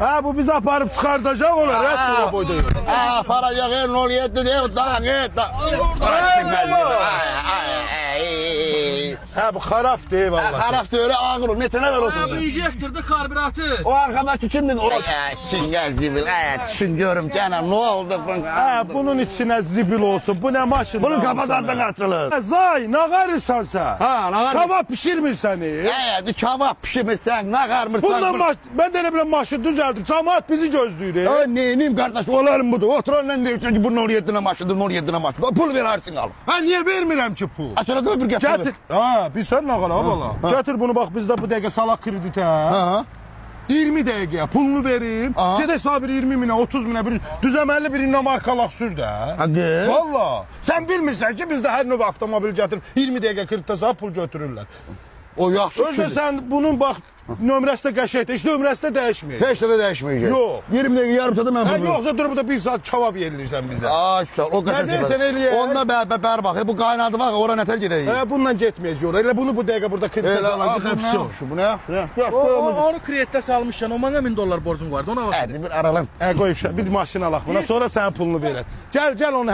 Ha bu bizi aparıp çıkartacak olar. Resmen boyda. Aparacak el 07 diye daha git. Ha bu haraf değil vallahi. Haraf da öyle ağır ol. Netine ver Bu otur. injektorda karbüratör. O arkadaş kimdir? O Çingel zibil. Düşünüyorum canım ne oldu? Ha bunun içine zibil olsun. Bu ne maşın? Bunu kapatardan açılır. Zay ne karırsan sen? Ha ne var? Kebap pişirmiş seni. Evet kebap pişirmişsen ne karmırsan. Bundan ben de ne bileyim maşı düzeldir. Cemaat bizi gözlüyor. Ya neyim kardeş olarım budur. Oturan ne diyorsun ki bunun oraya maşıdır, oraya maşıdır. Pul verersin al. Ha niye vermirəm ki pul? Sonra da bir getir. Getir. Ha bir sen ne kadar abala. Getir bunu bak bizde bu dakika salak kredite. Ha. 20 dəqiqəyə pulunu verim. Gedək sabir 20 minə, 30 minə bir düzəməlli birindən markalaq sür də. Hadi. Valla. Sən bilmirsən ki bizdə hər növ avtomobil gətirib 20 dəqiqə kreditə pul götürürlər. O yaxşı Özdə sən bunun bax nömrəsi də qəşəngdir. Heç nömrəsi də dəyişməyəcək. Heç də dəyişməyəcək. Yox. 20 dəqiqə yarım saatda mən Hə pul. yoxsa durub da 1 saat kebab yeyirsən bizə. Ay sağ o qədər. Nə deyirsən eləyək? Onda bər bax. Bu qaynadı var, ora nətər gedəcək. Hə bununla getməyəcək ora. Elə bunu bu dəqiqə burada kreditə salacaq hepsi. Bu nə yaxşı, Yaxşı qoyulmuş. Onu kreditdə salmışsan, o mənə $1000 borcum vardı, ona bax. Hadi bir aralım. Hə qoy bir maşın alaq buna, sonra sənin pulunu verər. Gəl onu